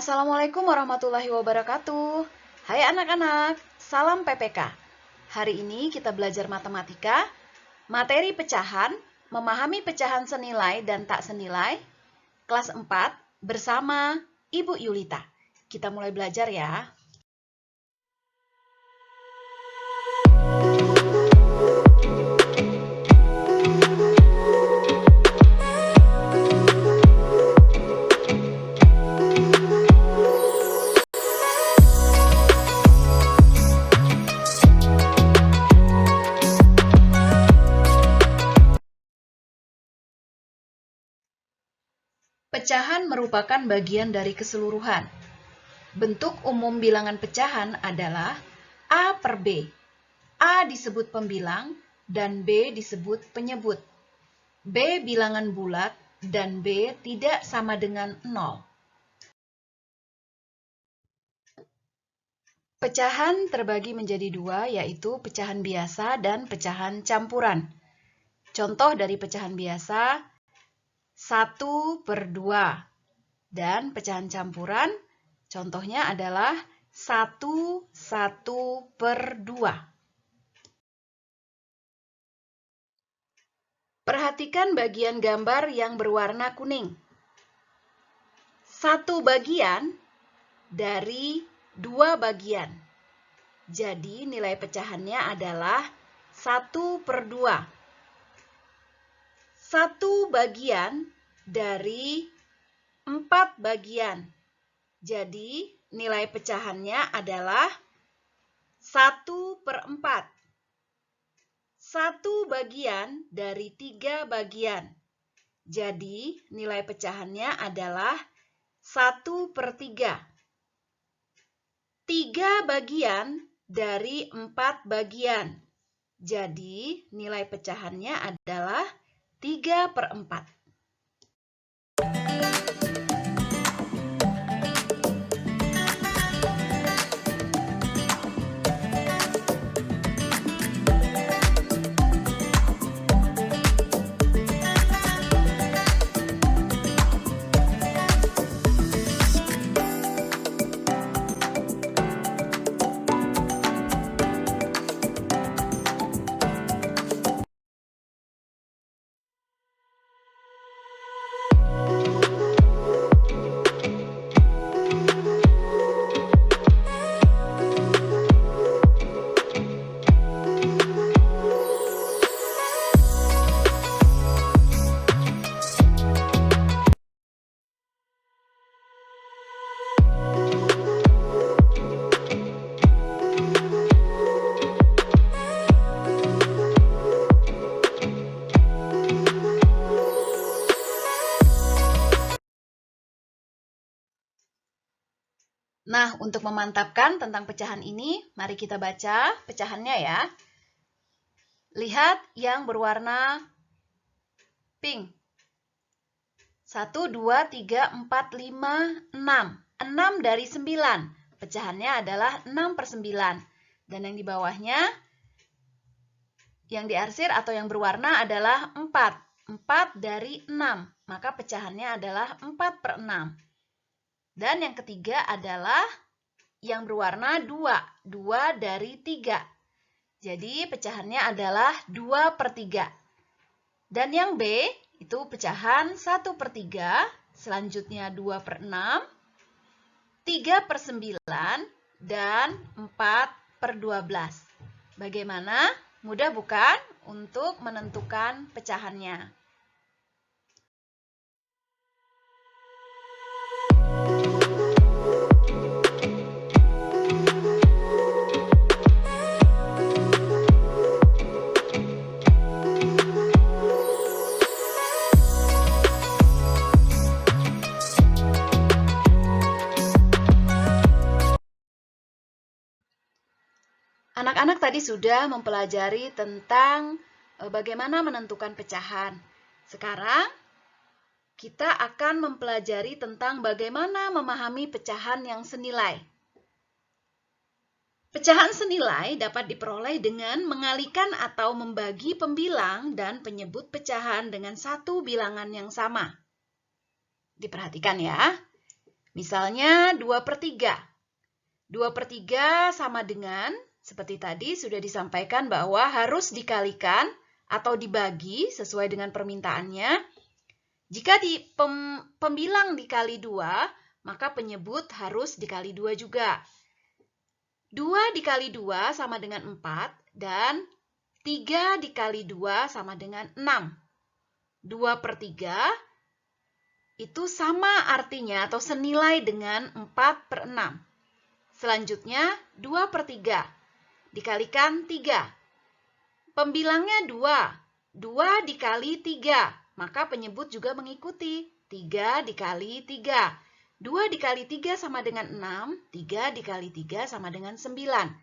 Assalamualaikum warahmatullahi wabarakatuh. Hai anak-anak, salam PPK. Hari ini kita belajar matematika, materi pecahan, memahami pecahan senilai dan tak senilai, kelas 4 bersama Ibu Yulita. Kita mulai belajar ya. Pecahan merupakan bagian dari keseluruhan. Bentuk umum bilangan pecahan adalah A per B. A disebut pembilang dan B disebut penyebut. B bilangan bulat dan B tidak sama dengan 0. Pecahan terbagi menjadi dua, yaitu pecahan biasa dan pecahan campuran. Contoh dari pecahan biasa, 1/2. Dan pecahan campuran, contohnya adalah 1/2. Perhatikan bagian gambar yang berwarna kuning. Satu bagian dari dua bagian. Jadi nilai pecahannya adalah 1/2. Satu bagian dari 4 bagian. Jadi nilai pecahannya adalah 1/4. Satu bagian dari 3 bagian. Jadi nilai pecahannya adalah 1/3. 3 bagian dari 4 bagian. Jadi nilai pecahannya adalah 3/4. Nah, untuk memantapkan tentang pecahan ini, mari kita baca pecahannya ya. Lihat yang berwarna pink. 1, 2, 3, 4, 5, 6. 6 dari 9. Pecahannya adalah 6/9. Dan yang di bawahnya, yang diarsir atau yang berwarna adalah 4. 4 dari 6. Maka pecahannya adalah 4/6. Dan yang ketiga adalah yang berwarna 2. 2 dari 3. Jadi pecahannya adalah 2/3. Dan yang B itu pecahan 1/3. Selanjutnya 2/6. 3/9. Dan 4/12. Bagaimana? Mudah bukan untuk menentukan pecahannya? Anak-anak tadi sudah mempelajari tentang bagaimana menentukan pecahan. Sekarang kita akan mempelajari tentang bagaimana memahami pecahan yang senilai. Pecahan senilai dapat diperoleh dengan mengalikan atau membagi pembilang dan penyebut pecahan dengan satu bilangan yang sama. Diperhatikan ya. Misalnya 2/3. 2/3 sama dengan, seperti tadi sudah disampaikan bahwa harus dikalikan atau dibagi sesuai dengan permintaannya. Jika pembilang dikali 2, maka penyebut harus dikali 2 juga. 2 dikali 2 sama dengan 4 dan 3 dikali 2 sama dengan 6. 2/3 itu sama artinya atau senilai dengan 4/6. Selanjutnya 2/3 dikalikan 3. Pembilangnya 2. 2 dikali 3, maka penyebut juga mengikuti. 3 dikali 3. 2 dikali 3 sama dengan 6. 3 dikali 3 sama dengan 9.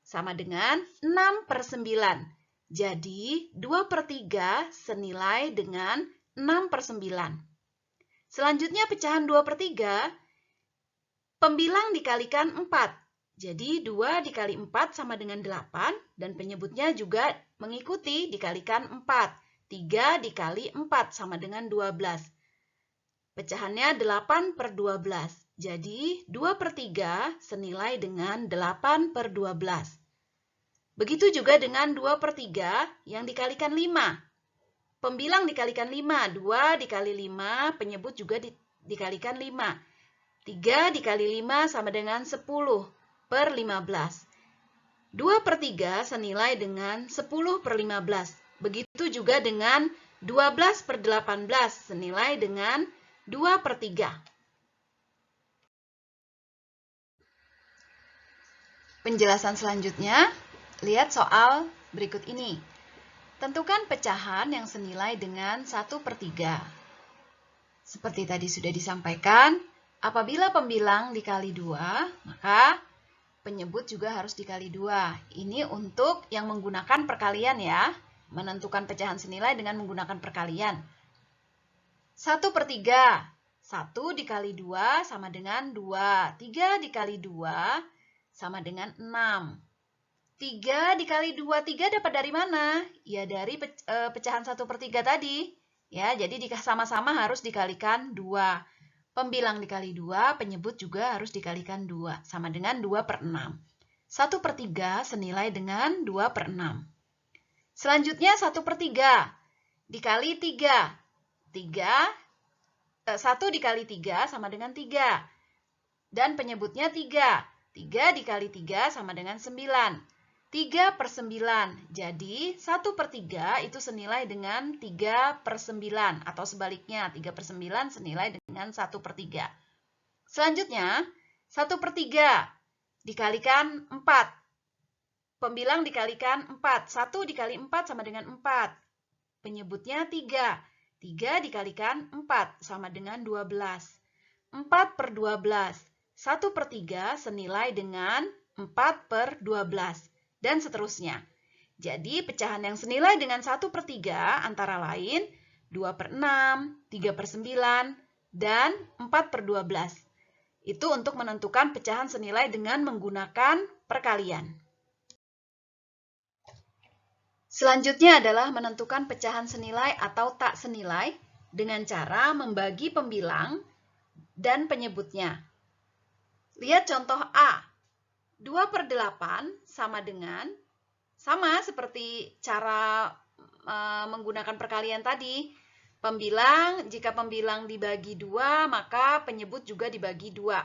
Sama dengan 6/9. Jadi 2/3 senilai dengan 6/9. Selanjutnya pecahan 2/3, pembilang dikalikan 4. Jadi 2 dikali 4 sama dengan 8 dan penyebutnya juga mengikuti dikalikan 4. 3 dikali 4 sama dengan 12. Pecahannya 8/12. Jadi 2/3 senilai dengan 8/12. Begitu juga dengan 2/3 yang dikalikan 5. Pembilang dikalikan 5. 2 dikali 5, penyebut juga dikalikan 5. 3 dikali 5 sama dengan 10/15. 2/3 senilai dengan 10/15. Begitu juga dengan 12/18 senilai dengan 2/3. Penjelasan selanjutnya, lihat soal berikut ini. Tentukan pecahan yang senilai dengan 1/3. Seperti tadi sudah disampaikan, apabila pembilang dikali 2, maka penyebut juga harus dikali 2. Ini untuk yang menggunakan perkalian ya, menentukan pecahan senilai dengan menggunakan perkalian. 1/3. 1 dikali 2 sama dengan 2. 3 dikali 2 sama dengan 6. 3 dikali 2, 3 dapat dari mana? Ya dari pecahan 1/3 tadi. Ya, jadi sama-sama harus dikalikan 2. Pembilang dikali 2, penyebut juga harus dikalikan 2. Sama dengan 2/6. 1/3 senilai dengan 2/6. Selanjutnya 1/3 dikali 3. 1 dikali 3 sama dengan 3. Dan penyebutnya 3. 3 dikali 3 sama dengan 9. 3/9. Jadi 1/3 itu senilai dengan 3/9 atau sebaliknya 3/9 senilai dengan 1/3. Selanjutnya 1/3 dikalikan 4. Pembilang dikalikan 4. 1 dikali 4 sama dengan 4. Penyebutnya 3. 3 dikalikan 4 sama dengan 12. 4/12. 1/3 senilai dengan 4/12. Dan seterusnya. Jadi pecahan yang senilai dengan 1/3 antara lain 2/6, 3/9, dan 4/12. Itu untuk menentukan pecahan senilai dengan menggunakan perkalian. Selanjutnya adalah menentukan pecahan senilai atau tak senilai dengan cara membagi pembilang dan penyebutnya. Lihat contoh A. 2/8 sama dengan, sama seperti cara menggunakan perkalian tadi. Jika pembilang dibagi 2, maka penyebut juga dibagi 2.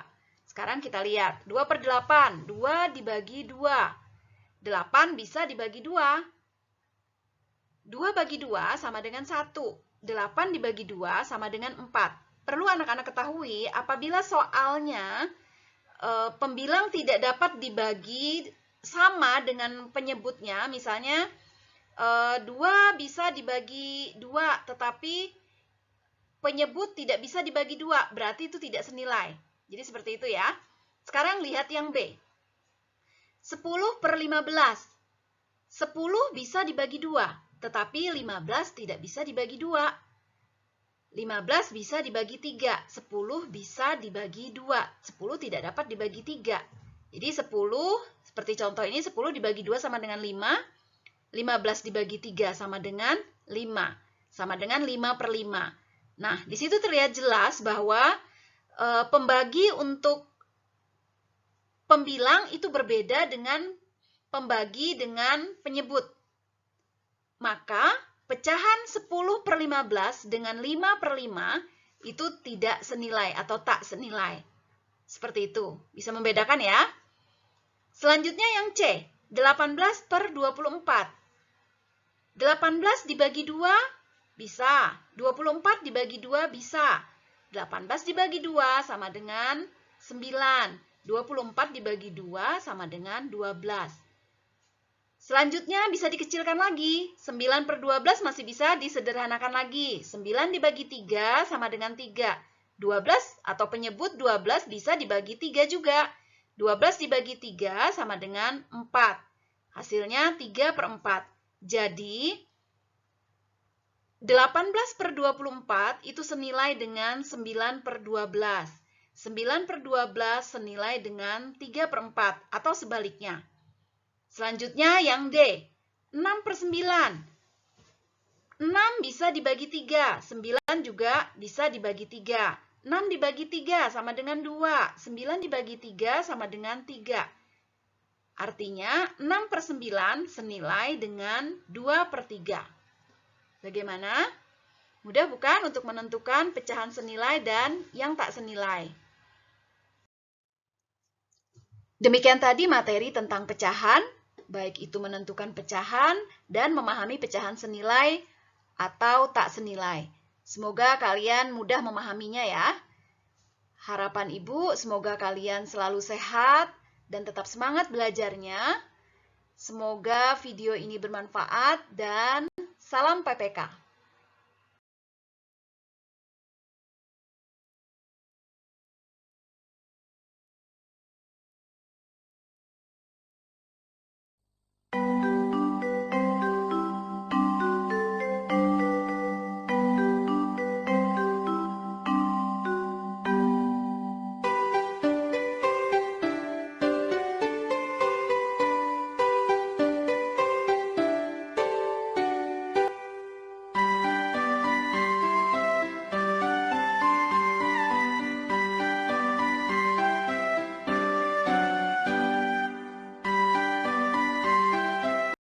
Sekarang kita lihat, 2/8, 2 dibagi 2. 8 bisa dibagi 2. 2 bagi 2 sama dengan 1. 8 dibagi 2 sama dengan 4. Perlu anak-anak ketahui, apabila soalnya pembilang tidak dapat dibagi sama dengan penyebutnya, misalnya 2 bisa dibagi 2, tetapi penyebut tidak bisa dibagi 2, berarti itu tidak senilai. Jadi seperti itu ya. Sekarang lihat yang B. 10/15. 10 bisa dibagi 2, tetapi 15 tidak bisa dibagi 2. 15 bisa dibagi 3, 10 bisa dibagi 2, 10 tidak dapat dibagi 3. Jadi 10, seperti contoh ini 10 dibagi 2 sama dengan 5, 15 dibagi 3 sama dengan 5, sama dengan 5/5. Nah, di situ terlihat jelas bahwa pembagi untuk pembilang itu berbeda dengan pembagi dengan penyebut. Maka pecahan 10/15 dengan 5/5 itu tidak senilai atau tak senilai. Seperti itu. Bisa membedakan ya. Selanjutnya yang C, 18/24. 18 dibagi 2 bisa, 24 dibagi 2 bisa. 18 dibagi 2 sama dengan 9. 24 dibagi 2 sama dengan 12. Selanjutnya bisa dikecilkan lagi. 9/12 masih bisa disederhanakan lagi. 9 dibagi 3 sama dengan 3. 12 atau penyebut 12 bisa dibagi 3 juga. 12 dibagi 3 sama dengan 4. Hasilnya 3/4. Jadi, 18/24 itu senilai dengan 9/12. 9/12 senilai dengan 3/4 atau sebaliknya. Selanjutnya yang D, 6/9. 6 bisa dibagi 3, 9 juga bisa dibagi 3. 6 dibagi 3 sama dengan 2, 9 dibagi 3 sama dengan 3. Artinya 6/9 senilai dengan 2/3. Bagaimana? Mudah bukan untuk menentukan pecahan senilai dan yang tak senilai? Demikian tadi materi tentang pecahan, baik itu menentukan pecahan dan memahami pecahan senilai atau tak senilai. Semoga kalian mudah memahaminya ya. Harapan Ibu, semoga kalian selalu sehat dan tetap semangat belajarnya. Semoga video ini bermanfaat dan salam PPK.